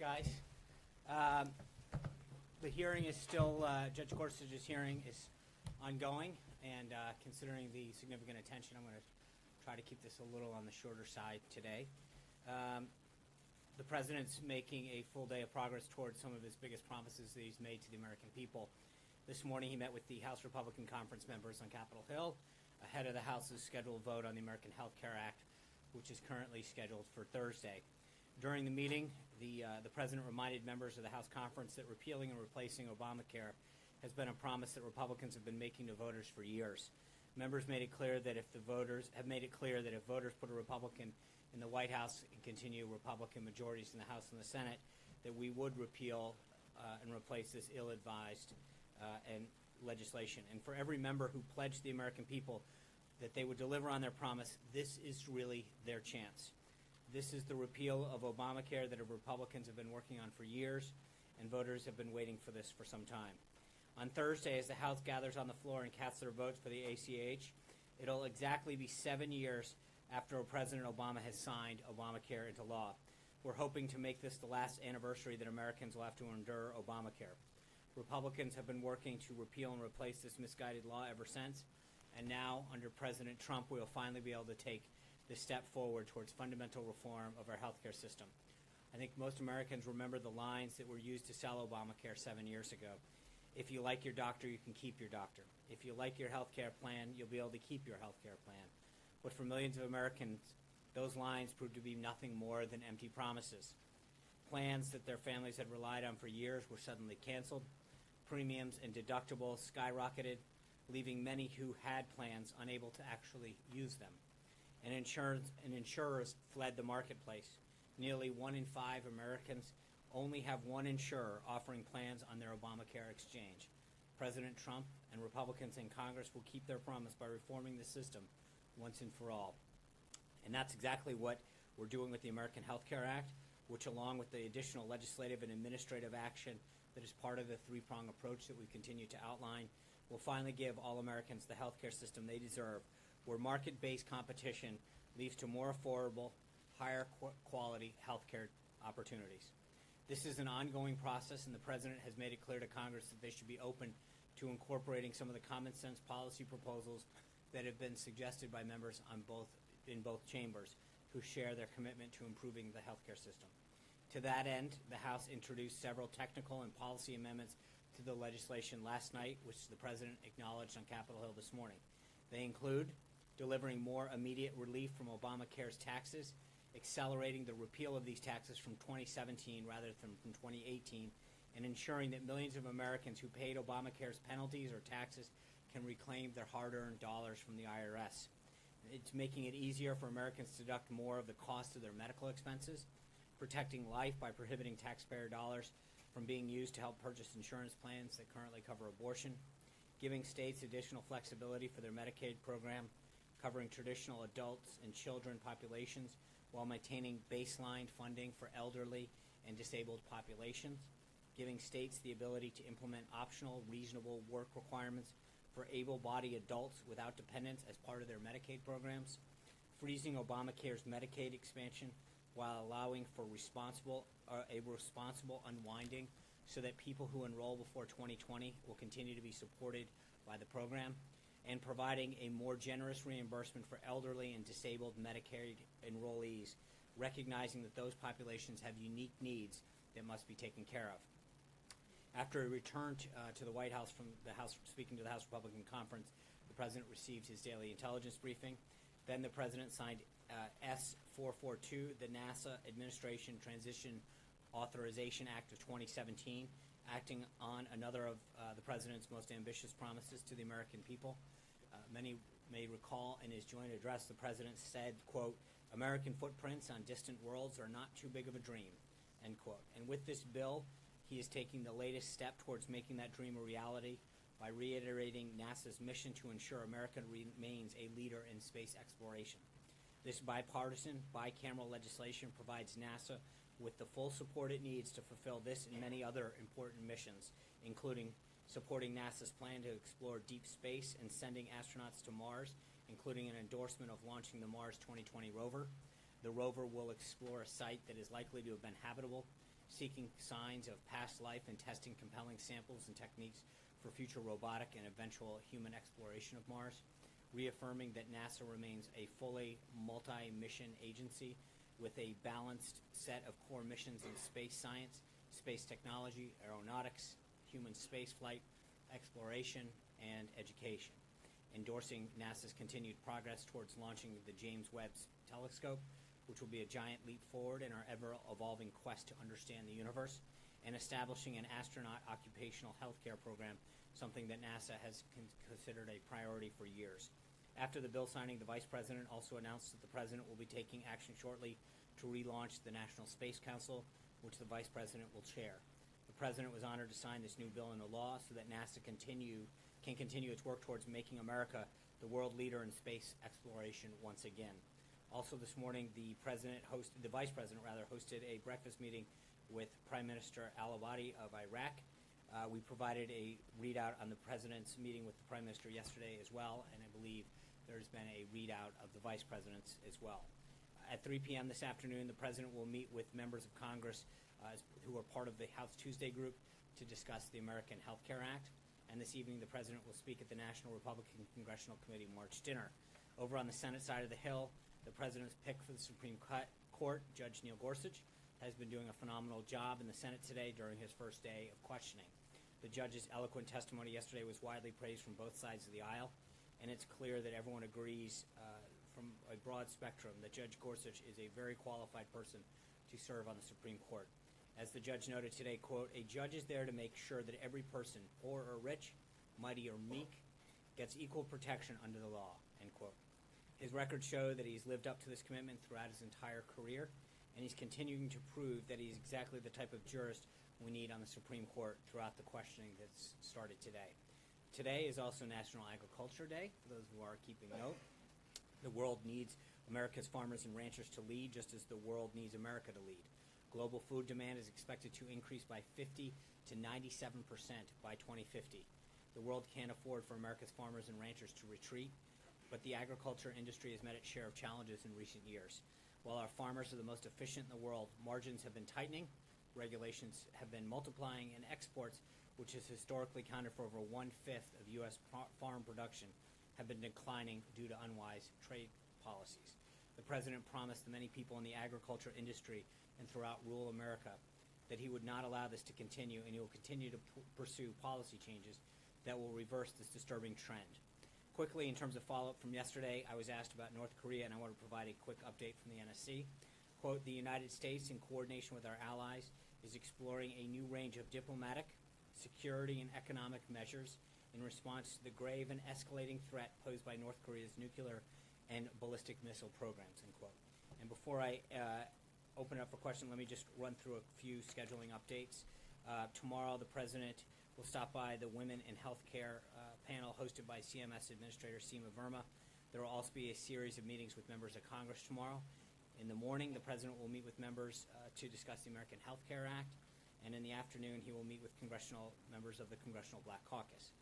guys. The hearing is still, Judge Gorsuch's hearing is ongoing, and considering the significant attention, I'm going to try to keep this a little on the shorter side today. The President's making a full day of progress towards some of his biggest promises that he's made to the American people. This morning he met with the House Republican Conference members on Capitol Hill ahead of the House's scheduled vote on the American Health Care Act, which is currently scheduled for Thursday. During the meeting, the President reminded members of the House Conference that repealing and replacing Obamacare has been a promise that Republicans have been making to voters for years. Members made it clear that if voters put a Republican in the White House and continue Republican majorities in the House and the Senate, that we would repeal and replace this ill-advised and legislation. And for every member who pledged the American people that they would deliver on their promise, this is really their chance. This is the repeal of Obamacare that Republicans have been working on for years, and voters have been waiting for this for some time. On Thursday, as the House gathers on the floor and casts their votes for the ACH, it'll exactly be 7 years after President Obama has signed Obamacare into law. We're hoping to make this the last anniversary that Americans will have to endure Obamacare. Republicans have been working to repeal and replace this misguided law ever since, and now, under President Trump, we will finally be able to take this step forward towards fundamental reform of our healthcare system. I think most Americans remember the lines that were used to sell Obamacare 7 years ago. If you like your doctor, you can keep your doctor. If you like your healthcare plan, you'll be able to keep your healthcare plan. But for millions of Americans, those lines proved to be nothing more than empty promises. Plans that their families had relied on for years were suddenly canceled. Premiums and deductibles skyrocketed, leaving many who had plans unable to actually use them. And insurers fled the marketplace. Nearly 1 in 5 Americans only have one insurer offering plans on their Obamacare exchange. President Trump and Republicans in Congress will keep their promise by reforming the system once and for all. And that's exactly what we're doing with the American Health Care Act, which, along with the additional legislative and administrative action that is part of the three-prong approach that we continue to outline, will finally give all Americans the health care system they deserve, where market-based competition leads to more affordable, higher quality health care opportunities. This is an ongoing process, and the President has made it clear to Congress that they should be open to incorporating some of the common sense policy proposals that have been suggested by members in both chambers who share their commitment to improving the health care system. To that end, the House introduced several technical and policy amendments to the legislation last night, which the President acknowledged on Capitol Hill this morning. They include delivering more immediate relief from Obamacare's taxes, accelerating the repeal of these taxes from 2017 rather than from 2018, and ensuring that millions of Americans who paid Obamacare's penalties or taxes can reclaim their hard-earned dollars from the IRS. It's making it easier for Americans to deduct more of the cost of their medical expenses, protecting life by prohibiting taxpayer dollars from being used to help purchase insurance plans that currently cover abortion, giving states additional flexibility for their Medicaid program, covering traditional adults and children populations while maintaining baseline funding for elderly and disabled populations, giving states the ability to implement optional, reasonable work requirements for able-bodied adults without dependents as part of their Medicaid programs, freezing Obamacare's Medicaid expansion while allowing for a responsible unwinding so that people who enroll before 2020 will continue to be supported by the program, and providing a more generous reimbursement for elderly and disabled Medicaid enrollees, recognizing that those populations have unique needs that must be taken care of. After a return to the White House from the House, speaking to the House Republican Conference, the President received his daily intelligence briefing. Then the President signed S-442, the NASA Administration Transition Authorization Act of 2017, acting on another of the President's most ambitious promises to the American people. Many may recall in his joint address, the President said, quote, "American footprints on distant worlds are not too big of a dream," end quote. And with this bill, he is taking the latest step towards making that dream a reality by reiterating NASA's mission to ensure America remains a leader in space exploration. This bipartisan, bicameral legislation provides NASA with the full support it needs to fulfill this and many other important missions, including supporting NASA's plan to explore deep space and sending astronauts to Mars, including an endorsement of launching the Mars 2020 rover. The rover will explore a site that is likely to have been habitable, seeking signs of past life and testing compelling samples and techniques for future robotic and eventual human exploration of Mars, reaffirming that NASA remains a fully multi-mission agency with a balanced set of core missions in space science, space technology, aeronautics, human spaceflight, exploration, and education. Endorsing NASA's continued progress towards launching the James Webb Telescope, which will be a giant leap forward in our ever-evolving quest to understand the universe, and establishing an astronaut occupational health care program, something that NASA has considered a priority for years. After the bill signing, the Vice President also announced that the President will be taking action shortly to relaunch the National Space Council, which the Vice President will chair. The President was honored to sign this new bill into law so that NASA can continue its work towards making America the world leader in space exploration once again. Also this morning, the Vice President hosted a breakfast meeting with Prime Minister al-Abadi of Iraq. We provided a readout on the President's meeting with the Prime Minister yesterday as well, and I believe there's been a readout of the Vice President's as well. At 3 p.m. this afternoon, the President will meet with members of Congress who are part of the House Tuesday group to discuss the American Health Care Act. And this evening, the President will speak at the National Republican Congressional Committee March dinner. Over on the Senate side of the Hill, the President's pick for the Supreme Court, Judge Neil Gorsuch, has been doing a phenomenal job in the Senate today during his first day of questioning. The judge's eloquent testimony yesterday was widely praised from both sides of the aisle, and it's clear that everyone agrees from a broad spectrum that Judge Gorsuch is a very qualified person to serve on the Supreme Court. As the judge noted today, quote, "A judge is there to make sure that every person, poor or rich, mighty or meek, gets equal protection under the law," end quote. His records show that he's lived up to this commitment throughout his entire career, and he's continuing to prove that he's exactly the type of jurist we need on the Supreme Court throughout the questioning that's started today. Today is also National Agriculture Day, for those who are keeping note. The world needs America's farmers and ranchers to lead, just as the world needs America to lead. Global food demand is expected to increase by 50 to 97% by 2050. The world can't afford for America's farmers and ranchers to retreat, but the agriculture industry has met its share of challenges in recent years. While our farmers are the most efficient in the world, margins have been tightening, regulations have been multiplying, and exports, which has historically accounted for over 1/5 of U.S. farm production, have been declining due to unwise trade policies. The President promised the many people in the agriculture industry and throughout rural America that he would not allow this to continue, and he will continue to pursue policy changes that will reverse this disturbing trend. Quickly, in terms of follow-up from yesterday, I was asked about North Korea, and I want to provide a quick update from the NSC. Quote, "The United States, in coordination with our allies, is exploring a new range of diplomatic, security, and economic measures in response to the grave and escalating threat posed by North Korea's nuclear and ballistic missile programs," end quote. And before I open it up for questions, let me just run through a few scheduling updates. Tomorrow, the President will stop by the Women in Healthcare panel hosted by CMS Administrator Seema Verma. There will also be a series of meetings with members of Congress tomorrow. In the morning, the President will meet with members to discuss the American Health Care Act, and in the afternoon, he will meet with congressional members of the Congressional Black Caucus.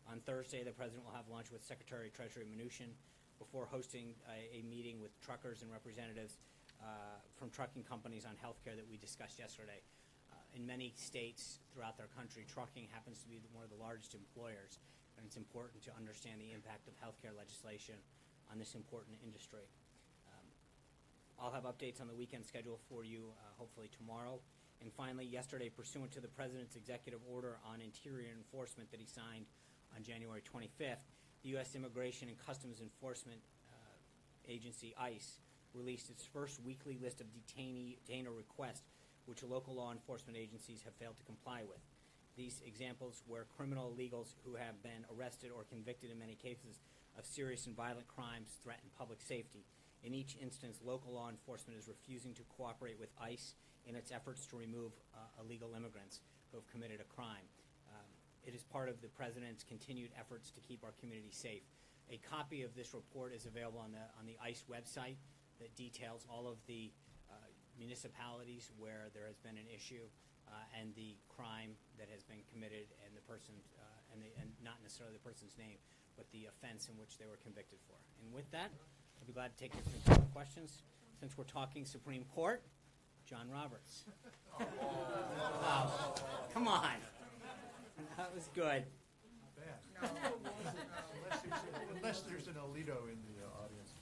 On Thursday, the President will have lunch with Secretary of Treasury Mnuchin before hosting a meeting with truckers and representatives from trucking companies on health care that we discussed yesterday. In many states throughout their country, trucking happens to be one of the largest employers, and it's important to understand the impact of healthcare legislation on this important industry. I'll have updates on the weekend schedule for you hopefully tomorrow. And finally, yesterday, pursuant to the President's executive order on interior enforcement that he signed on January 25th, the U.S. Immigration and Customs Enforcement Agency, ICE, released its first weekly list of detainer requests, which local law enforcement agencies have failed to comply with. These examples where criminal illegals who have been arrested or convicted in many cases of serious and violent crimes threaten public safety. In each instance, local law enforcement is refusing to cooperate with ICE in its efforts to remove illegal immigrants who have committed a crime. It is part of the President's continued efforts to keep our community safe. A copy of this report is available on the ICE website that details all of the municipalities where there has been an issue and the crime that has been committed and the person and not necessarily the person's name, but the offense in which they were convicted for. And with that, I'd be glad to take some questions. Since we're talking Supreme Court, John Roberts. Wow. Come on. That was good. Bad. Unless there's an Alito in the audience.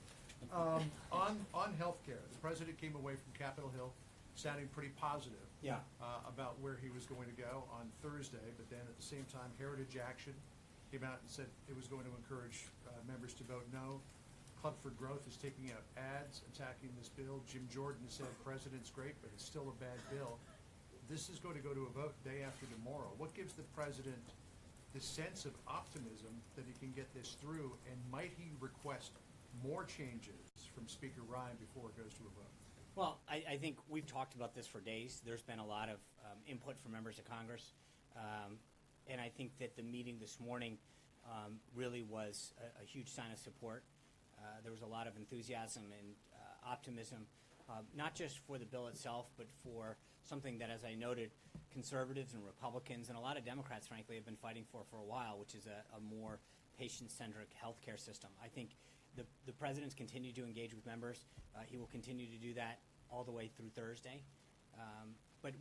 On healthcare, the president came away from Capitol Hill sounding pretty positive about where he was going to go on Thursday, but then at the same time, Heritage Action came out and said it was going to encourage members to vote no. Club for Growth is taking out ads attacking this bill. Jim Jordan said president's great, but it's still a bad bill. This is going to go to a vote day after tomorrow. What gives the president the sense of optimism that he can get this through, and might he request more changes from Speaker Ryan before it goes to a vote? Well, I think we've talked about this for days. There's been a lot of input from members of Congress, and I think that the meeting this morning really was a huge sign of support. There was a lot of enthusiasm and optimism, not just for the bill itself, but for something that, as I noted, conservatives and Republicans and a lot of Democrats, frankly, have been fighting for a while, which is a more patient-centric healthcare system. I think the president's continued to engage with members. He will continue to do that all the way through Thursday. But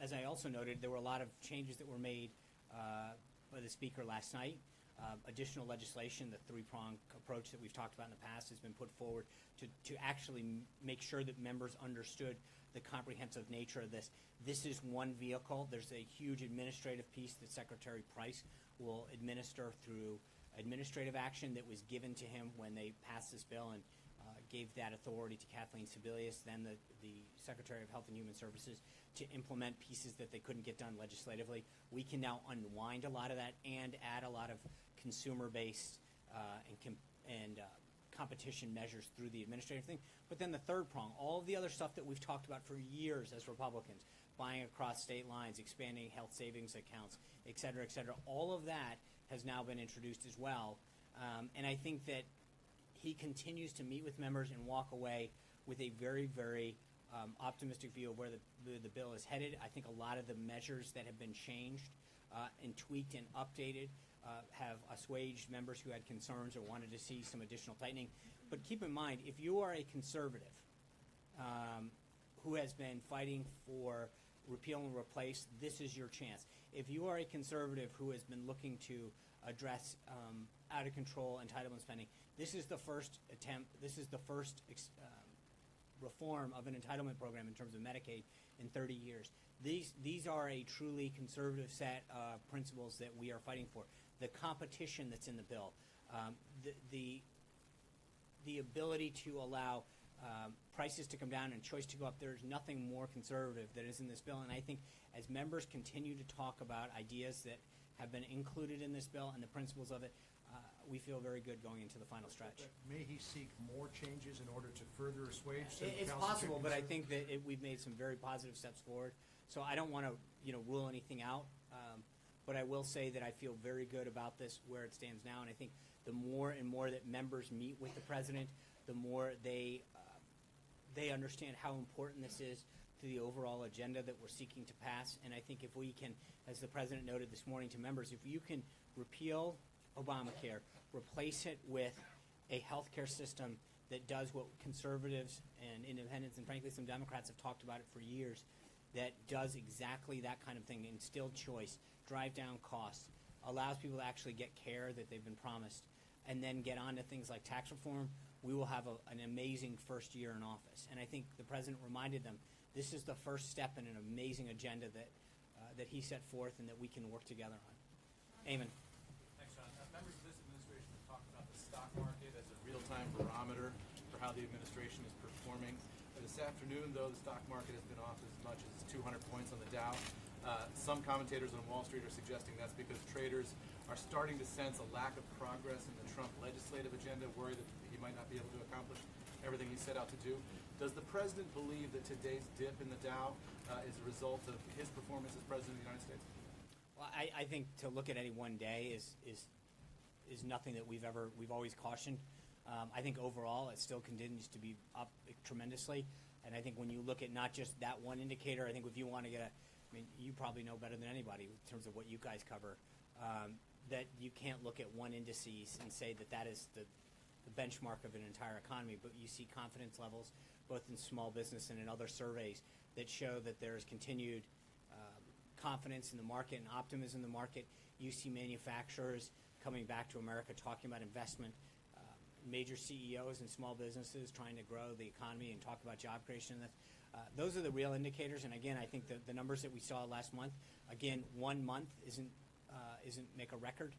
as I also noted, there were a lot of changes that were made by the Speaker last night. Additional legislation, the three-pronged approach that we've talked about in the past, has been put forward to actually make sure that members understood the comprehensive nature of this. This is one vehicle. There's a huge administrative piece that Secretary Price will administer through administrative action that was given to him when they passed this bill and gave that authority to Kathleen Sebelius, then the Secretary of Health and Human Services, to implement pieces that they couldn't get done legislatively. We can now unwind a lot of that and add a lot of consumer-based and competition measures through the administrative thing. But then the third prong, all of the other stuff that we've talked about for years as Republicans, buying across state lines, expanding health savings accounts, et cetera, all of that has now been introduced as well. And I think that he continues to meet with members and walk away with a very, very optimistic view of where the bill is headed. I think a lot of the measures that have been changed and tweaked and updated have assuaged members who had concerns or wanted to see some additional tightening. But keep in mind, if you are a conservative who has been fighting for repeal and replace, this is your chance. If you are a conservative who has been looking to address out-of-control entitlement spending, this is the first attempt, this is the first reform of an entitlement program in terms of Medicaid in 30 years. These are a truly conservative set of principles that we are fighting for. The competition that's in the bill, the ability to allow prices to come down and choice to go up, there's nothing more conservative that is in this bill. And I think as members continue to talk about ideas that have been included in this bill and the principles of it, we feel very good going into the final stretch. May he seek more changes in order to further assuage? It's possible, but I think that we've made some very positive steps forward. So I don't want to, rule anything out. But I will say that I feel very good about this where it stands now, and I think the more and more that members meet with the president, the more they understand how important this is to the overall agenda that we're seeking to pass. And I think if we can, as the president noted this morning to members, if you can repeal Obamacare, replace it with a healthcare system that does what conservatives and independents and frankly some Democrats have talked about it for years, that does exactly that kind of thing, instill choice, drive down costs, allows people to actually get care that they've been promised, and then get on to things like tax reform, we will have an amazing first year in office. And I think the president reminded them this is the first step in an amazing agenda that he set forth and that we can work together on. Eamon. Thanks, John. Members of this administration have talked about the stock market as a real-time barometer for how the administration is performing. This afternoon, though, the stock market has been off as much as 200 points on the Dow. Some commentators on Wall Street are suggesting that's because traders are starting to sense a lack of progress in the Trump legislative agenda, worried that he might not be able to accomplish everything he set out to do. Does the president believe that today's dip in the Dow is a result of his performance as president of the United States? Well, I think to look at any one day is nothing that we've always cautioned. I think overall it still continues to be up tremendously. And I think when you look at not just that one indicator, I think if you want to you probably know better than anybody in terms of what you guys cover, that you can't look at one indices and say that is the benchmark of an entire economy. But you see confidence levels, both in small business and in other surveys, that show that there is continued confidence in the market and optimism in the market. You see manufacturers coming back to America talking about investment, major CEOs and small businesses trying to grow the economy and talk about job creation. Those are the real indicators. And again, I think the numbers that we saw last month, again, 1 month isn't make a record,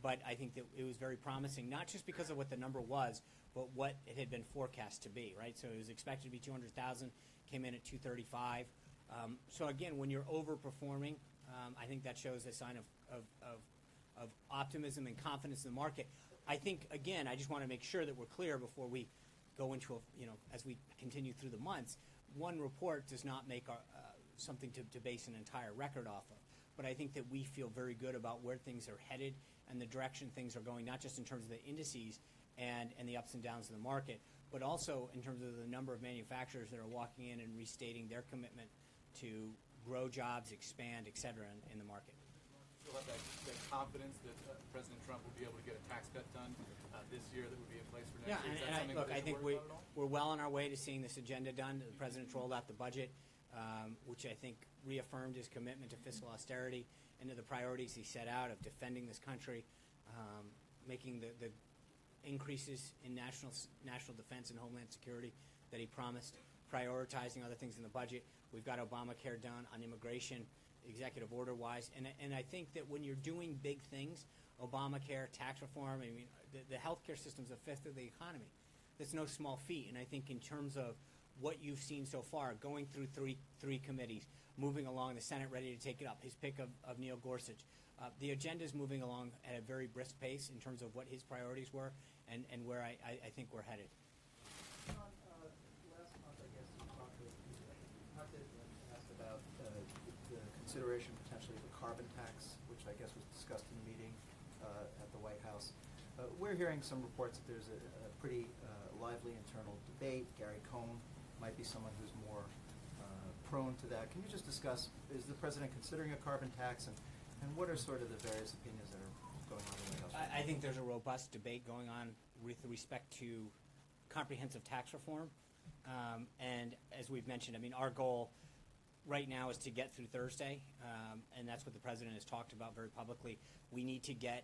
but I think that it was very promising, not just because of what the number was, but what it had been forecast to be, right? So it was expected to be 200,000, came in at 235. So again, when you're overperforming, I think that shows a sign of optimism and confidence in the market. I think, again, I just want to make sure that we're clear before we go into, as we continue through the months, one report does not make something to base an entire record off of. But I think that we feel very good about where things are headed and the direction things are going, not just in terms of the indices and the ups and downs of the market, but also in terms of the number of manufacturers that are walking in and restating their commitment to grow jobs, expand, et cetera, in the market. You still have that confidence that President Trump will be able to get a tax cut done this year that would be in place for next year? I think we're well on our way to seeing this agenda done. The President's rolled out the budget, which I think reaffirmed his commitment to fiscal austerity and to the priorities he set out of defending this country, making the increases in national defense and homeland security that he promised, prioritizing other things in the budget. We've got Obamacare done on immigration, executive order-wise. And I think that when you're doing big things, Obamacare, tax reform, I mean, the healthcare system's a fifth of the economy. That's no small feat. And I think in terms of what you've seen so far, going through three committees, moving along, the Senate ready to take it up, his pick of Neil Gorsuch. The agenda's moving along at a very brisk pace in terms of what his priorities were and where I think we're headed. Last month, I guess, you talked and asked about the consideration potentially of a carbon tax, which I guess was discussed in the meeting at the White House. We're hearing some reports that there's a pretty lively internal debate. Gary Cohn might be someone who's more prone to that. Can you just discuss, is the president considering a carbon tax, and what are sort of the various opinions that are going on in the White House? I think there's a robust debate going on with respect to comprehensive tax reform. And as we've mentioned, I mean, our goal right now is to get through Thursday, and that's what the president has talked about very publicly. We need to get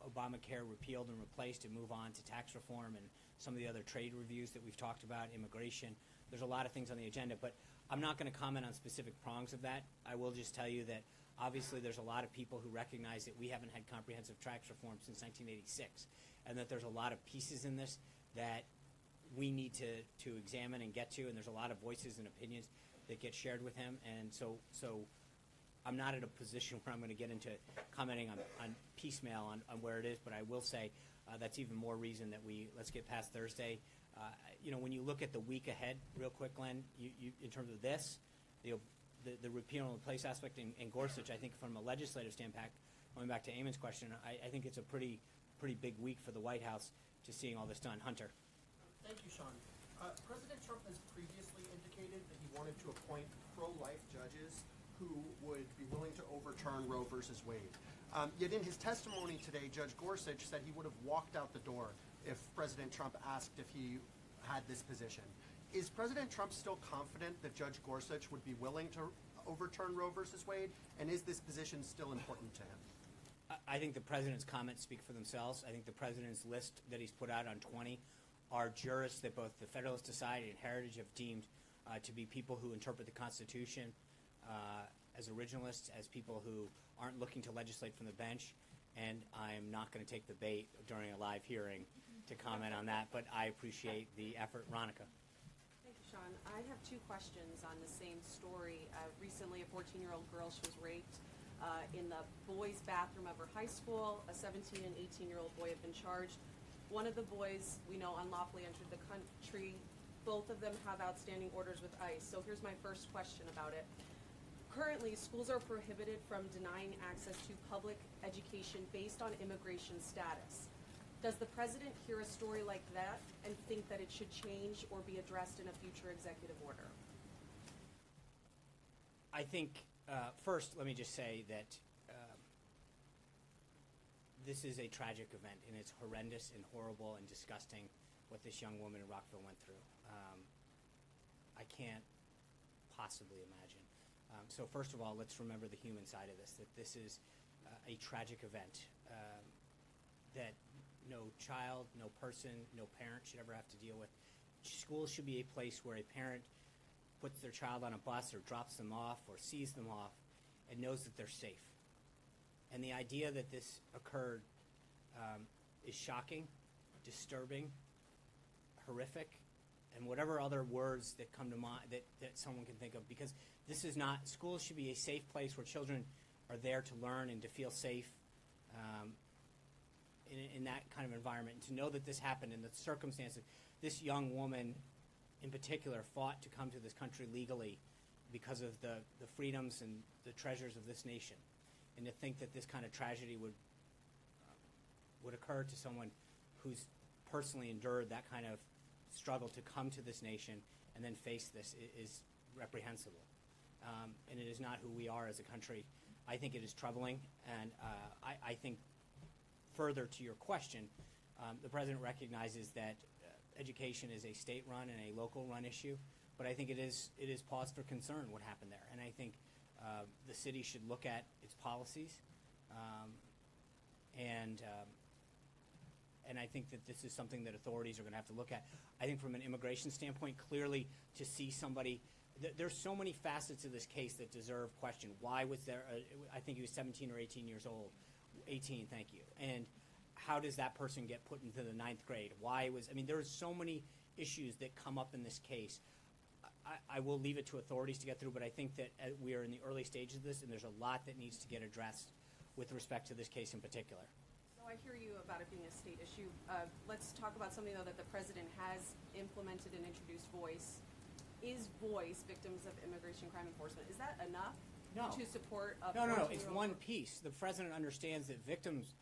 Obamacare repealed and replaced and move on to tax reform and some of the other trade reviews that we've talked about, immigration. There's a lot of things on the agenda, but I'm not going to comment on specific prongs of that. I will just tell you that obviously there's a lot of people who recognize that we haven't had comprehensive tax reform since 1986, and that there's a lot of pieces in this that we need to examine and get to, and there's a lot of voices and opinions that get shared with him. And so I'm not in a position where I'm going to get into commenting on piecemeal on where it is, but I will say that's even more reason that let's get past Thursday. When you look at the week ahead, real quick, Glenn, you in terms of this, the repeal and replace aspect in Gorsuch, I think from a legislative standpoint, going back to Eamon's question, I think it's a pretty big week for the White House to seeing all this done. Hunter. Thank you, Sean. President Trump has previously indicated that he wanted to appoint pro-life judges who would be willing to overturn Roe versus Wade. Yet in his testimony today, Judge Gorsuch said he would have walked out the door if President Trump asked if he had this position. Is President Trump still confident that Judge Gorsuch would be willing to overturn Roe versus Wade? And is this position still important to him? I think the president's comments speak for themselves. I think the president's list that he's put out on 20 are jurists that both the Federalist Society and Heritage have deemed to be people who interpret the Constitution as originalists, as people who aren't looking to legislate from the bench. And I'm not going to take the bait during a live hearing to comment on that, but I appreciate the effort. Ronica. Thank you, Sean. I have two questions on the same story. Recently, a 14-year-old girl, she was raped in the boys' bathroom of her high school. A 17 and 18-year-old boy have been charged. One of the boys we know unlawfully entered the country. Both of them have outstanding orders with ICE. So here's my first question about it. Currently, schools are prohibited from denying access to public education based on immigration status. Does the president hear a story like that and think that it should change or be addressed in a future executive order? I think, first, let me just say that this is a tragic event, and it's horrendous and horrible and disgusting what this young woman in Rockville went through. I can't possibly imagine. So first of all, let's remember the human side of this, that this is a tragic event that no child, no person, no parent should ever have to deal with. School should be a place where a parent puts their child on a bus or drops them off or sees them off and knows that they're safe. And the idea that this occurred is shocking, disturbing, horrific, and whatever other words that come to mind that someone can think of, because this is not, schools should be a safe place where children are there to learn and to feel safe in that kind of environment. And to know that this happened in the circumstances, this young woman in particular fought to come to this country legally because of the freedoms and the treasures of this nation. And to think that this kind of tragedy would occur to someone who's personally endured that kind of struggle to come to this nation and then face this is reprehensible. And it is not who we are as a country. I think it is troubling, and I think further to your question, the president recognizes that education is a state-run and a local-run issue, but I think it is cause for concern what happened there. And I think the city should look at its policies, and I think that this is something that authorities are going to have to look at. I think from an immigration standpoint, clearly to see somebody, there's so many facets of this case that deserve question. Why was there, I think he was 17 or 18 years old. 18, thank you. And how does that person get put into the 9th grade? There's so many issues that come up in this case. I will leave it to authorities to get through, but I think that we are in the early stages of this, and there's a lot that needs to get addressed with respect to this case in particular. So I hear you about it being a state issue. Let's talk about something, though, that the president has implemented and introduced voice. Is voice victims of immigration crime enforcement? Is that enough to support a No. It's one piece. The president understands that victims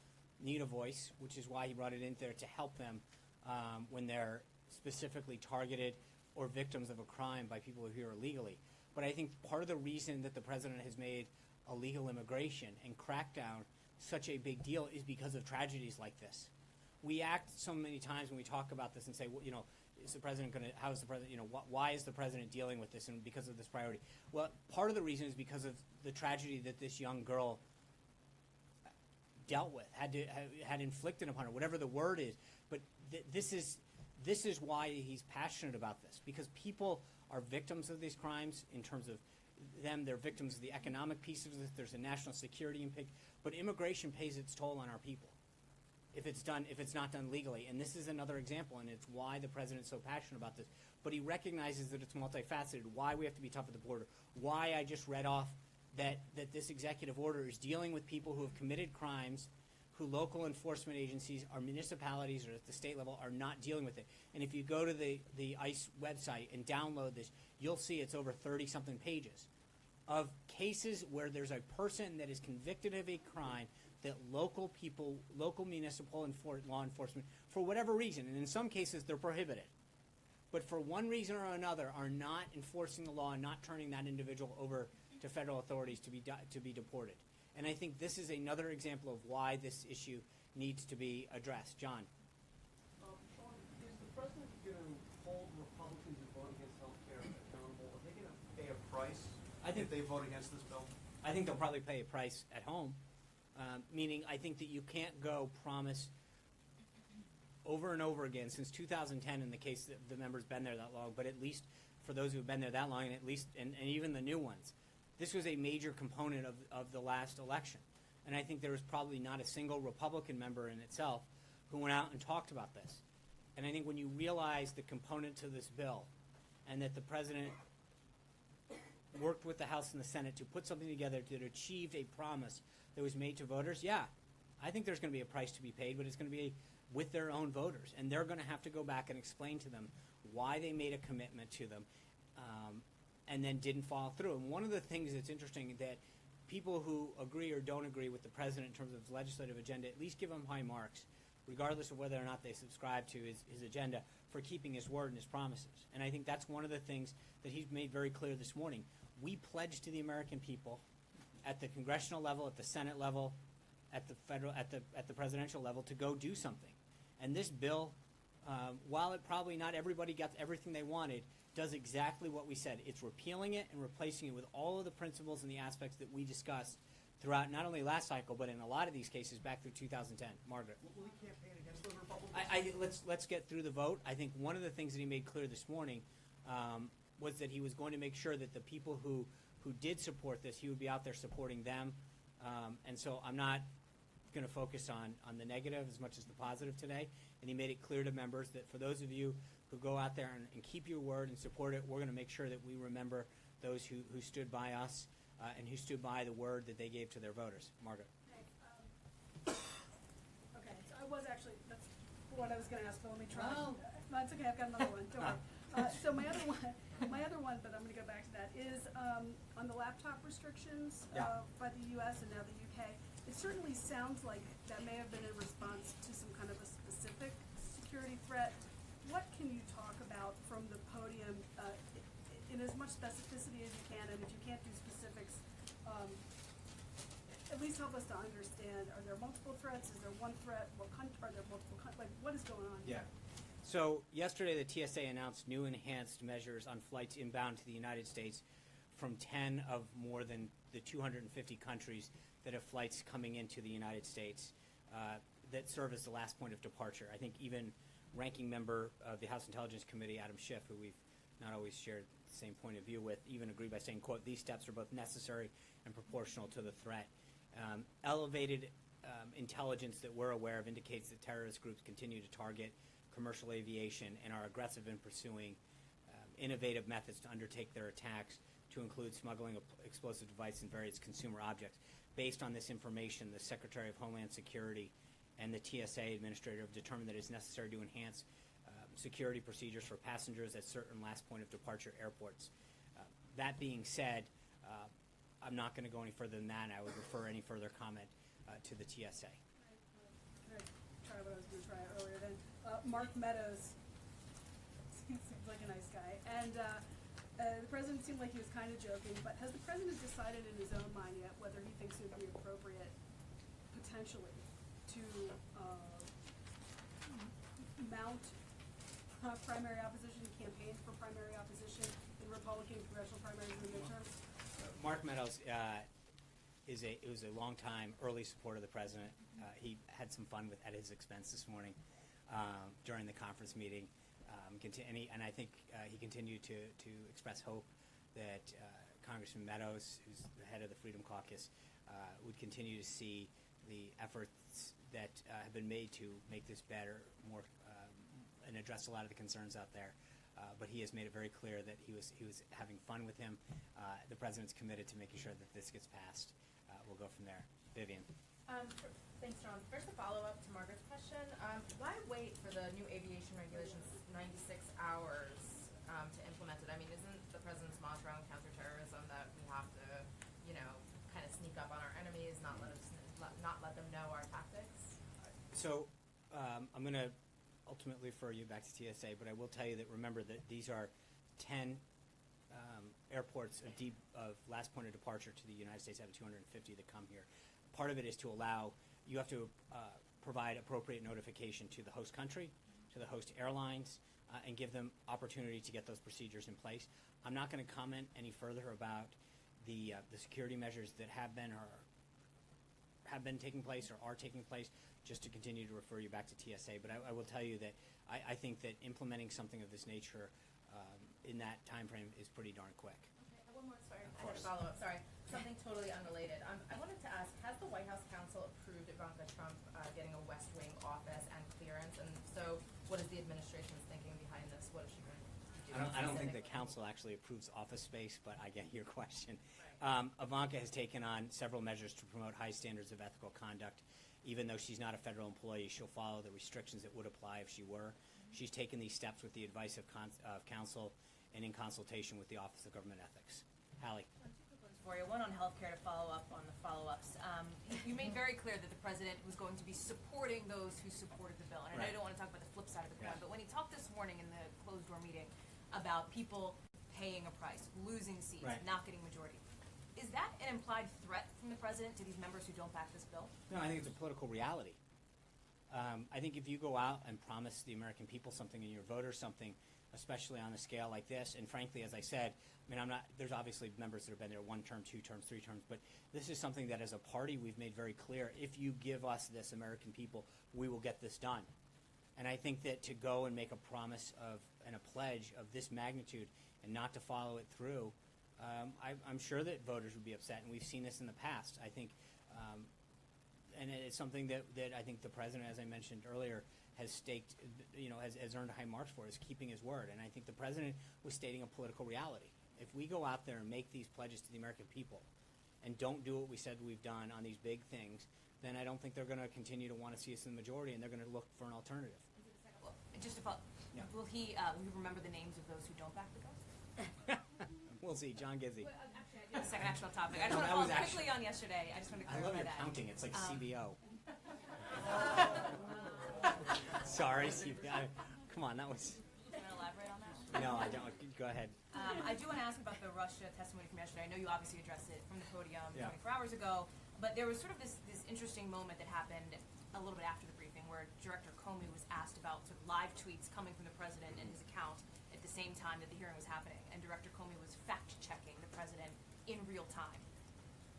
need a voice, which is why he brought it in there to help them when they're specifically targeted or victims of a crime by people who are here illegally. But I think part of the reason that the president has made illegal immigration and crackdown such a big deal is because of tragedies like this. We act so many times when we talk about this and say, well, is the president going to, how is the president, why is the president dealing with this, and because of this priority? Well, part of the reason is because of the tragedy that this young girl dealt with, had inflicted upon her, whatever the word is. But this is why he's passionate about this, because people are victims of these crimes in terms of them. They're victims of the economic piece of this. There's a national security impact, but immigration pays its toll on our people if it's not done legally. And this is another example, and it's why the president's so passionate about this. But he recognizes that it's multifaceted, why we have to be tough at the border, why I just read off that this executive order is dealing with people who have committed crimes, who local enforcement agencies or municipalities or at the state level are not dealing with it. And if you go to the ICE website and download this, you'll see it's over 30-something pages of cases where there's a person that is convicted of a crime that local people, local municipal law enforcement, for whatever reason, and in some cases they're prohibited, but for one reason or another are not enforcing the law and not turning that individual over to federal authorities to be deported. And I think this is another example of why this issue needs to be addressed. John? Sean, is the president going to hold Republicans who vote against health care accountable? Are they going to pay a price if they vote against this bill? I think they'll probably pay a price at home, meaning I think that you can't go promise over and over again since 2010 in the case that the member's been there that long, but at least for those who have been there that long, and at least and even the new ones. This was a major component of the last election. And I think there was probably not a single Republican member in itself who went out and talked about this. And I think when you realize the component to this bill and that the president worked with the House and the Senate to put something together that achieved a promise that was made to voters, I think there's going to be a price to be paid, but it's going to be with their own voters. And they're going to have to go back and explain to them why they made a commitment to them and then didn't follow through. And one of the things that's interesting that people who agree or don't agree with the president in terms of his legislative agenda at least give him high marks, regardless of whether or not they subscribe to his agenda, for keeping his word and his promises. And I think that's one of the things that he's made very clear this morning. We pledge to the American people at the congressional level, at the Senate level, at the federal, at the presidential level to go do something. And this bill while it probably not everybody got everything they wanted, does exactly what we said. It's repealing it and replacing it with all of the principles and the aspects that we discussed throughout not only last cycle, but in a lot of these cases back through 2010. Margaret. Will he campaign against the Republicans? Let's get through the vote. I think one of the things that he made clear this morning was that he was going to make sure that the people who did support this, he would be out there supporting them. And so I'm not going to focus on the negative as much as the positive today. And he made it clear to members that for those of you who go out there and keep your word and support it, we're going to make sure that we remember those who stood by us and who stood by the word that they gave to their voters. Margaret. Okay, so I was actually, that's what I was going to ask, but let me try. Oh. No, it's okay, I've got another one, don't worry. So my other one, but I'm going to go back to that, is on the laptop restrictions by the U.S. and now the U.K. It certainly sounds like that may have been in response to some kind of a specific security threat. What can you talk about from the podium in as much specificity as you can, and if you can't do specifics, at least help us to understand, are there multiple threats? Is there one threat? Are there multiple like what is going on here? So yesterday the TSA announced new enhanced measures on flights inbound to the United States from 10 of more than the 250 countries that have flights coming into the United States that serve as the last point of departure. I think even ranking member of the House Intelligence Committee, Adam Schiff, who we've not always shared the same point of view with, even agreed by saying, quote, these steps are both necessary and proportional to the threat. Elevated intelligence that we're aware of indicates that terrorist groups continue to target commercial aviation and are aggressive in pursuing innovative methods to undertake their attacks, to include smuggling of explosive devices and various consumer objects. Based on this information, the Secretary of Homeland Security and the TSA administrator have determined that it's necessary to enhance security procedures for passengers at certain last point of departure airports. That being said, I'm not going to go any further than that, and I would refer any further comment to the TSA. Can I try what I was going to try earlier then? Mark Meadows seems like a nice guy, and the president seemed like he was kind of joking, but has the president decided in his own mind yet whether he thinks it would be appropriate, potentially, to mount primary opposition, campaign for primary opposition in Republican congressional primaries in the midterms? Mark Meadows was a long-time early supporter of the president. He had some fun at his expense this morning during the conference meeting. And I think he continued to express hope that Congressman Meadows, who's the head of the Freedom Caucus, would continue to see the efforts that have been made to make this better, more, and address a lot of the concerns out there. But he has made it very clear that he was having fun with him. The president's committed to making sure that this gets passed. We'll go from there. Vivian. Thanks, John. First, a follow-up to Margaret's question. Why wait for the new aviation regulations 96 hours to implement it? I mean, isn't the president's mantra on counterterrorism that we have to, kind of sneak up on our enemies, not let them know our tactics? So I'm going to ultimately refer you back to TSA, but I will tell you that remember that these are 10 airports of last point of departure to the United States out of 250 that come here. Part of it is to allow, you have to provide appropriate notification to the host country, to the host airlines, and give them opportunity to get those procedures in place. I'm not going to comment any further about the security measures that have been taking place or are taking place, just to continue to refer you back to TSA. But I will tell you that I think that implementing something of this nature in that time frame is pretty darn quick. Okay, one more, sorry. I had a follow-up, sorry. Something totally unrelated. I wanted to ask, has the White House Council approved Ivanka Trump getting a West Wing office and clearance? And so what is the administration's thinking behind this? What is she going to do? I don't think the council actually approves office space, but I get your question. Right. Ivanka has taken on several measures to promote high standards of ethical conduct. Even though she's not a federal employee, she'll follow the restrictions that would apply if she were. She's taken these steps with the advice of counsel and in consultation with the Office of Government Ethics. Hallie. For you. One on healthcare to follow up on the follow-ups. You made very clear that the president was going to be supporting those who supported the bill. And I know you don't want to talk about the flip side of the coin, but when he talked this morning in the closed-door meeting about people paying a price, losing seats, not getting majority, is that an implied threat from the president to these members who don't back this bill? No, I think it's a political reality. I think if you go out and promise the American people something and your voters something, especially on a scale like this, and frankly, as I said, I mean, there's obviously members that have been there 1 term, 2 terms, 3 terms, but this is something that as a party we've made very clear, if you give us this, American people, we will get this done. And I think that to go and make a promise and a pledge of this magnitude and not to follow it through, I'm sure that voters would be upset, and we've seen this in the past. I think, and it's something that I think the president, as I mentioned earlier, has staked, has earned high marks for, is keeping his word. And I think the president was stating a political reality. If we go out there and make these pledges to the American people and don't do what we said we've done on these big things, then I don't think they're going to continue to want to see us in the majority, and they're going to look for an alternative. Well, just to follow, will he remember the names of those who don't back the ghost? We'll see. John Gizzi. Well, actually, I do have a second actual topic. I just No, want to that follow was quickly on yesterday. I just want to I clarify love your that. counting. It's like CBO. Sorry, CBO. Come on, that was... Do you want to elaborate on that? No, I don't. Go ahead. I do want to ask about the Russia testimony from yesterday. I know you obviously addressed it from the podium Yeah. 24 hours ago, but there was sort of this interesting moment that happened a little bit after the briefing where Director Comey was asked about sort of live tweets coming from the president and his account at the same time that the hearing was happening, and Director Comey was fact-checking the president in real time,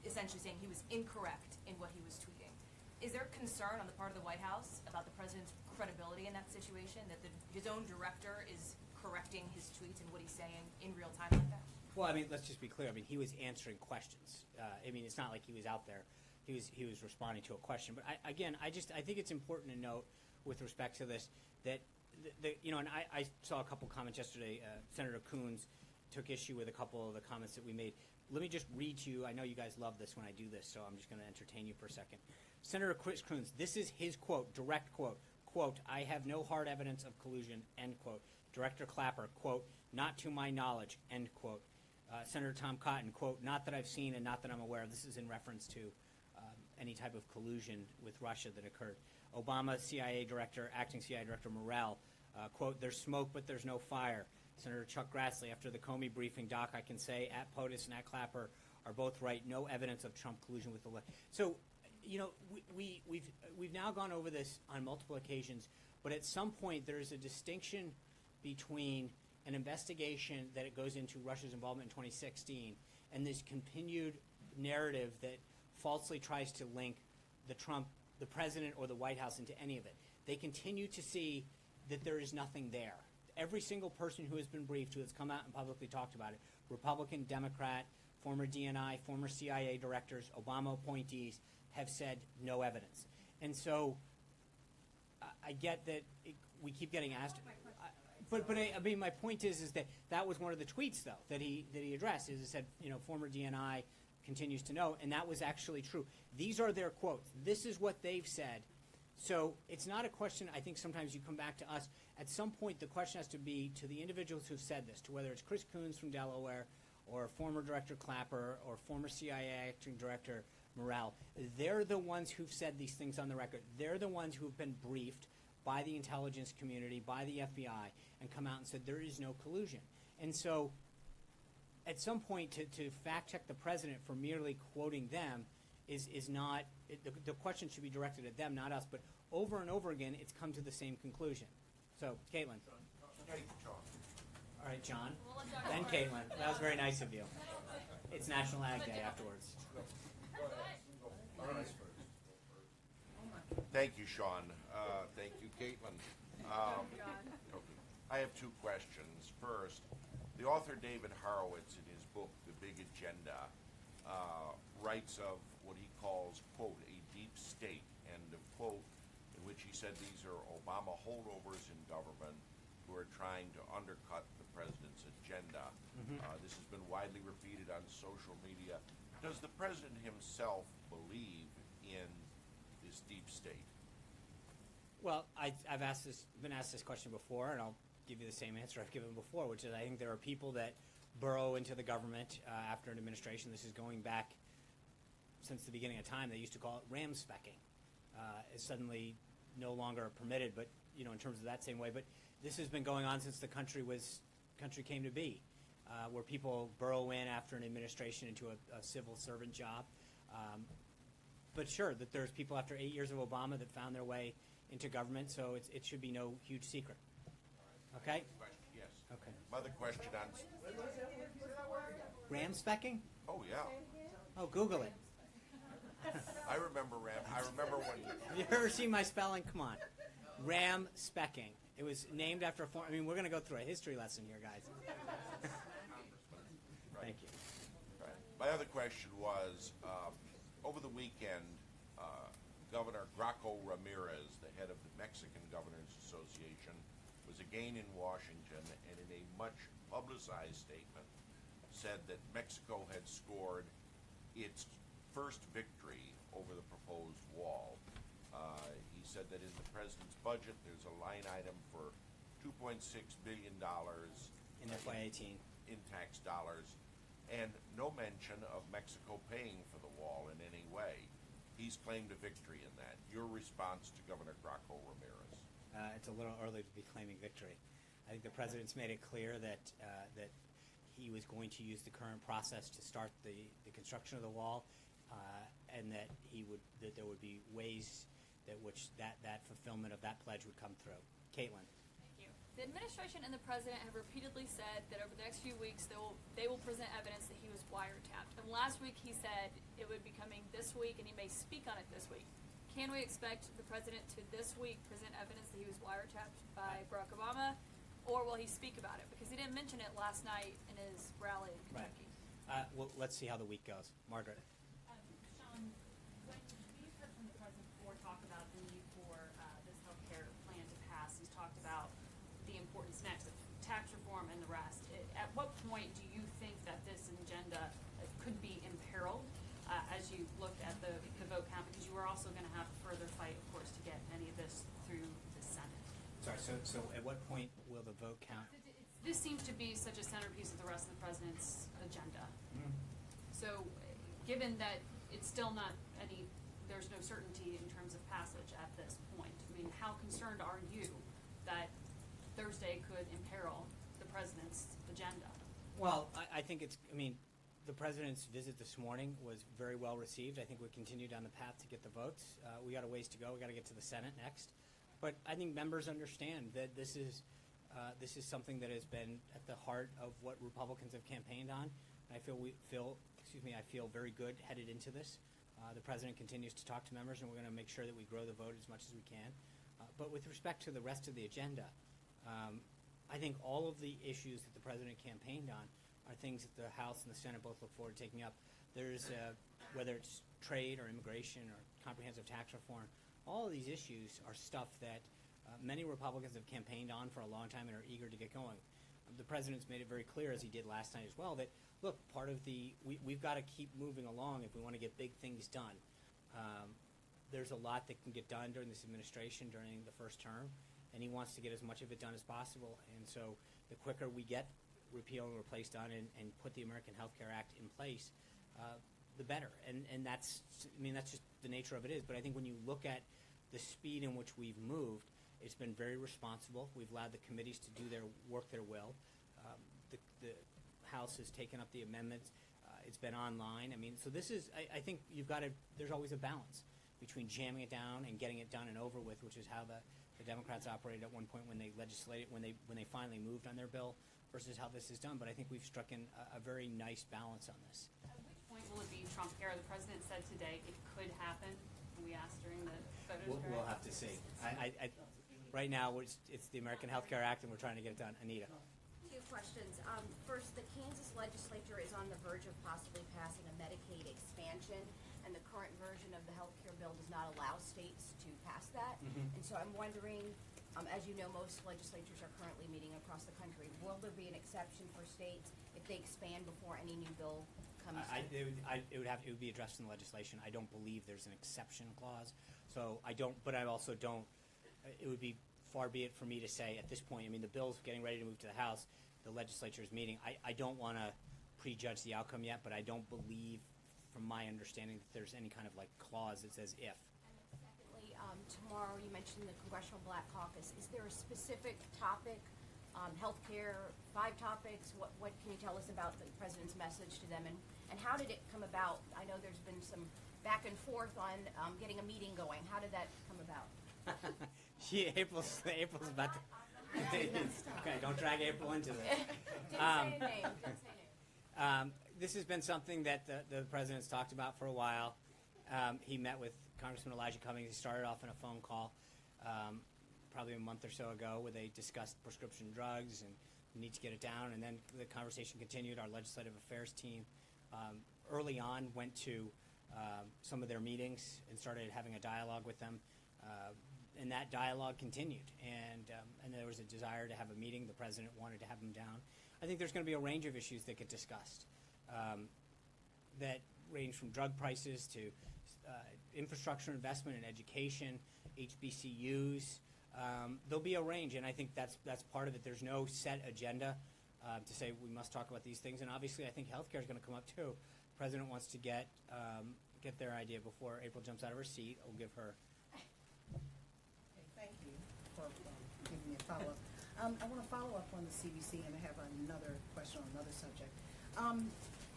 essentially saying he was incorrect in what he was tweeting. Is there concern on the part of the White House about the president's credibility in that situation, that his own director is correcting his tweets and what he's saying in real time like that? Well, I mean, let's just be clear. I mean, he was answering questions. I mean, it's not like he was out there. He was responding to a question. But I think it's important to note with respect to this that and I saw a couple comments yesterday. Senator Coons took issue with a couple of the comments that we made. Let me just read to you. I know you guys love this when I do this, so I'm just going to entertain you for a second. Senator Chris Coons, this is his quote, direct quote. Quote, I have no hard evidence of collusion, end quote. Director Clapper, quote, not to my knowledge, end quote. Senator Tom Cotton, quote, not that I've seen and not that I'm aware of. This is in reference to any type of collusion with Russia that occurred. Obama CIA Director, Acting CIA Director Morrell, quote, there's smoke but there's no fire. Senator Chuck Grassley, after the Comey briefing, Doc, I can say at POTUS and at Clapper are both right. No evidence of Trump collusion with the left. So, we've now gone over this on multiple occasions, but at some point there is a distinction between an investigation that it goes into Russia's involvement in 2016 and this continued narrative that falsely tries to link the president or the White House into any of it. They continue to see that there is nothing there. Every single person who has been briefed, who has come out and publicly talked about it, Republican, Democrat, former DNI, former CIA directors, Obama appointees, have said no evidence. And so I get that we keep getting asked. But I mean, my point is that was one of the tweets, though, that he addressed. Is it said, former DNI continues to know, and that was actually true. These are their quotes. This is what they've said. So it's not a question, I think sometimes you come back to us. At some point, the question has to be to the individuals who've said this, to whether it's Chris Coons from Delaware or former Director Clapper or former CIA Acting Director Morrell. They're the ones who've said these things on the record. They're the ones who've been briefed by the intelligence community, by the FBI, and come out and said there is no collusion. And so at some point to fact-check the president for merely quoting them is not – the question should be directed at them, not us. But over and over again, it's come to the same conclusion. So, Caitlin. All right, John. Then Caitlin. That was very nice of you. It's National Ag Day afterwards. Thank you, Sean. Thank you, Caitlin. I have two questions. First, the author David Horowitz, in his book, The Big Agenda, writes of what he calls, quote, a deep state, end of quote, in which he said these are Obama holdovers in government who are trying to undercut the president's agenda. This has been widely repeated on social media. Does the president himself believe in this deep state? Well, I've been asked this question before, and I'll give you the same answer I've given before, which is I think there are people that burrow into the government after an administration. This is going back since the beginning of time. They used to call it ram-specking. It's suddenly no longer permitted, but in terms of that same way. But this has been going on since the country came to be, where people burrow in after an administration into a civil servant job. But sure, that there's people after 8 years of Obama that found their way into government, so it should be no huge secret. Okay? Question, yes. Okay. Another question on, Ram specking? oh, yeah. Oh, Google it. I remember I remember when, Have you ever seen my spelling? Come on. Ram specking. It was named after a form. I mean, we're going to go through a history lesson here, guys. Thank you. right. My other question was, over the weekend, Governor Graco Ramirez, the head of the Mexican Governors Association, was again in Washington and in a much publicized statement said that Mexico had scored its first victory over the proposed wall. He said that in the president's budget, there's a line item for $2.6 billion In FY18. in tax dollars, and no mention of Mexico paying for the wall in any way. He's claimed a victory in that. Your response to Governor Graco Ramirez? It's a little early to be claiming victory. I think the president's made it clear that he was going to use the current process to start the construction of the wall, and that there would be ways that fulfillment of that pledge would come through. Caitlin. Thank you. The administration and the president have repeatedly said that over the next few weeks they will present evidence that he was wiretapped. And last week he said it would be coming this week and he may speak on it this week. Can we expect the president to this week present evidence that he was wiretapped by Barack Obama, or will he speak about it? Because he didn't mention it last night in his rally in Kentucky. Right. Well, let's see how the week goes. Margaret. Sean, when we've heard from the president before talk about the need for this health care plan to pass, he's talked about the importance next of tax reform and the rest. At what point do you think that this agenda could be imperiled as you looked at the vote count? Because you were also going to have a further fight, of course, to get any of this through the Senate. Sorry, so at what point will the vote count? This seems to be such a centerpiece of the rest of the president's agenda. Mm. So, given that it's still not there's no certainty in terms of passage at this point, I mean, how concerned are you that Thursday could imperil the president's agenda? Well, I think the president's visit this morning was very well received. I think we continue down the path to get the votes. We got a ways to go. We got to get to the Senate next. But I think members understand that this is something that has been at the heart of what Republicans have campaigned on. I feel very good headed into this. The president continues to talk to members, and we're going to make sure that we grow the vote as much as we can. But with respect to the rest of the agenda, I think all of the issues that the president campaigned on are things that the House and the Senate both look forward to taking up. There's whether it's trade or immigration or comprehensive tax reform, all of these issues are stuff that many Republicans have campaigned on for a long time and are eager to get going. The president's made it very clear, as he did last night as well, that, look, part of we've got to keep moving along if we want to get big things done. There's a lot that can get done during this administration, during the first term, and he wants to get as much of it done as possible. And so the quicker we get repeal and replace done and put the American Health Care Act in place, the better. And that's just the nature of it is. But I think when you look at the speed in which we've moved, it's been very responsible. We've allowed the committees to do their will. The House has taken up the amendments. It's been online. So this is, I think there's always a balance between jamming it down and getting it done and over with, which is how the Democrats operated at one point when they legislated, when they finally moved on their bill, versus how this is done. But I think we've struck in a very nice balance on this. At which point will it be Trump era? The president said today it could happen. We asked during the voters' We'll have to see. Right now, it's the American Health Care Act, and we're trying to get it done. Anita. Two questions. First, the Kansas legislature is on the verge of possibly passing a Medicaid expansion, and the current version of the health care bill does not allow states to pass that. Mm-hmm. And so I'm wondering, as you know, most legislatures are currently meeting across the country. Will there be an exception for states if they expand before any new bill comes? It would be addressed in the legislation. I don't believe there's an exception clause. So I don't. But I also don't. It would be far be it for me to say at this point. The bill's getting ready to move to the House. The legislature is meeting. I don't want to prejudge the outcome yet, but I don't believe, from my understanding, that there's any kind of clause that says if. And then secondly, tomorrow you mentioned the Congressional Black Caucus. Is there a specific topic, healthcare, 5 topics? What can you tell us about the president's message to them, and how did it come about? I know there's been some back and forth on getting a meeting going. How did that come about? April's about to. Okay, don't drag April into this. Didn't say a name. Didn't say a name. This has been something that the president's talked about for a while. He met with Congressman Elijah Cummings. He started off in a phone call probably a month or so ago where they discussed prescription drugs and the need to get it down. And then the conversation continued. Our legislative affairs team early on went to some of their meetings and started having a dialogue with them. And that dialogue continued. And there was a desire to have a meeting. The president wanted to have them down. I think there's going to be a range of issues that get discussed that range from drug prices to infrastructure investment and education, HBCUs. There'll be a range, and I think that's part of it. There's no set agenda to say we must talk about these things, and obviously I think healthcare is going to come up too. The president wants to get their idea before April jumps out of her seat. I'll give her. Okay, thank you for giving me a follow-up. I want to follow up on the CDC, and I have another question on another subject.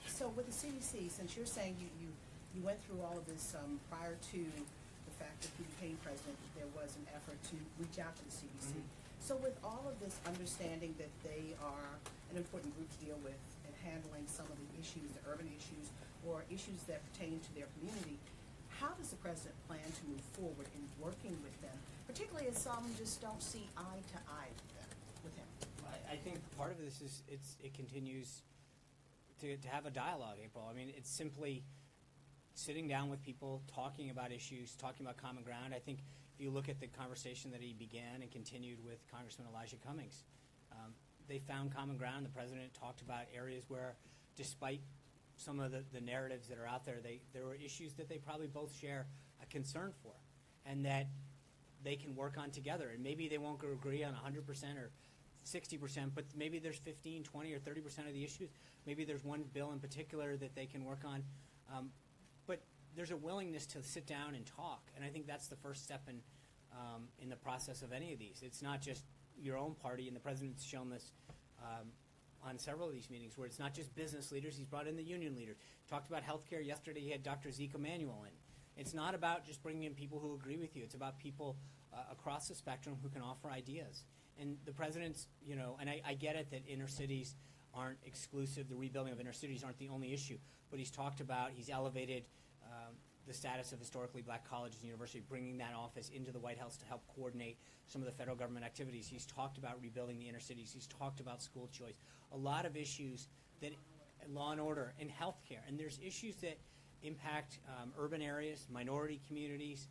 So with the CDC, since you're saying you went through all of this prior to the fact that he became president, there was an effort to reach out to the CDC. Mm-hmm. So with all of this understanding that they are an important group to deal with in handling some of the issues, the urban issues, or issues that pertain to their community, how does the president plan to move forward in working with them, particularly as some just don't see eye to eye with him? I think part of this is it continues to have a dialogue, April. I mean, it's simply sitting down with people, talking about issues, talking about common ground. I think if you look at the conversation that he began and continued with Congressman Elijah Cummings, they found common ground. The president talked about areas where, despite some of the narratives that are out there, there were issues that they probably both share a concern for, and that they can work on together. And maybe they won't agree on 100% or 60%, but maybe there's 15, 20, or 30% of the issues. Maybe there's one bill in particular that they can work on. But there's a willingness to sit down and talk, and I think that's the first step in the process of any of these. It's not just your own party, and the president's shown this on several of these meetings, where it's not just business leaders. He's brought in the union leaders. Talked about healthcare yesterday. He had Dr. Zeke Emanuel in. It's not about just bringing in people who agree with you. It's about people across the spectrum who can offer ideas. And the president's, and I get it that inner cities aren't exclusive. The rebuilding of inner cities aren't the only issue. But he's talked about, he's elevated the status of historically black colleges and universities, bringing that office into the White House to help coordinate some of the federal government activities. He's talked about rebuilding the inner cities. He's talked about school choice. A lot of issues that, law and order, and healthcare. And there's issues that impact urban areas, minority communities,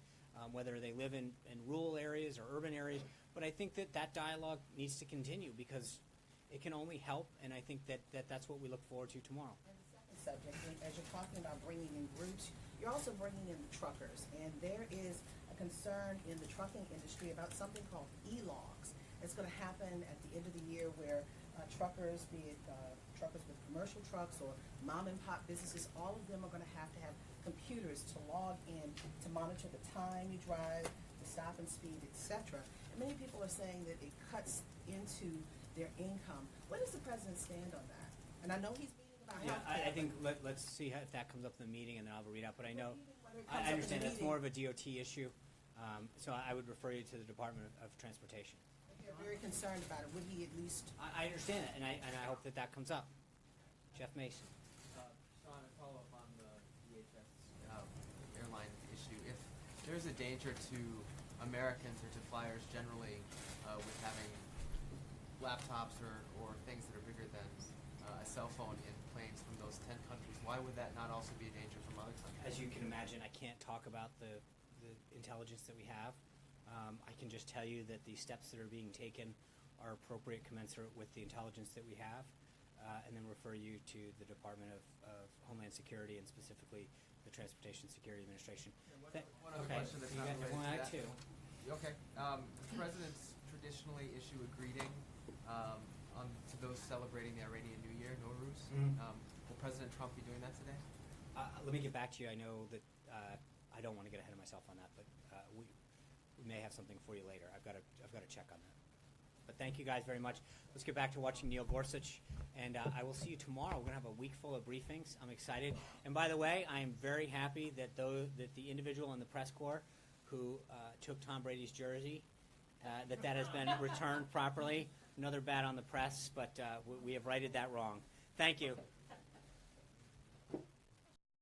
whether they live in rural areas or urban areas. But I think that dialogue needs to continue because it can only help, and I think that's what we look forward to tomorrow. And the second subject, as you're talking about bringing in groups, you're also bringing in the truckers, and there is a concern in the trucking industry about something called e-logs. It's going to happen at the end of the year where truckers, be it truckers with commercial trucks or mom and pop businesses, all of them are going to have computers to log in to monitor the time you drive, the stop and speed, etc. And many people are saying that it cuts into their income. Where does the president stand on that? And I know he's meeting about healthcare. I think let's see if that comes up in the meeting, and then I'll read out. But I know, I understand that's more of a DOT issue, so I would refer you to the Department of Transportation. They're very concerned about it. Would he at least? I understand that, and I hope that comes up. Jeff Mason. Sean, a follow-up on the DHS airline issue. If there's a danger to Americans or to flyers generally with having laptops or things that are bigger than a cell phone in planes from those 10 countries, why would that not also be a danger from other countries? As you can imagine, I can't talk about the intelligence that we have. I can just tell you that the steps that are being taken are appropriate, commensurate with the intelligence that we have, and then refer you to the Department of Homeland Security and specifically the Transportation Security Administration. One other question that's not related to that. Too. Okay. Presidents traditionally issue a greeting to those celebrating the Iranian New Year, Nowruz. Mm-hmm. Will President Trump be doing that today? Let me get back to you. I know that I don't want to get ahead of myself on that, but we may have something for you later. I've got to check on that. But thank you guys very much. Let's get back to watching Neil Gorsuch, and I will see you tomorrow. We're going to have a week full of briefings. I'm excited. And by the way, I am very happy that the individual in the press corps who took Tom Brady's jersey, that has been returned properly. Another bad on the press, but we have righted that wrong. Thank you.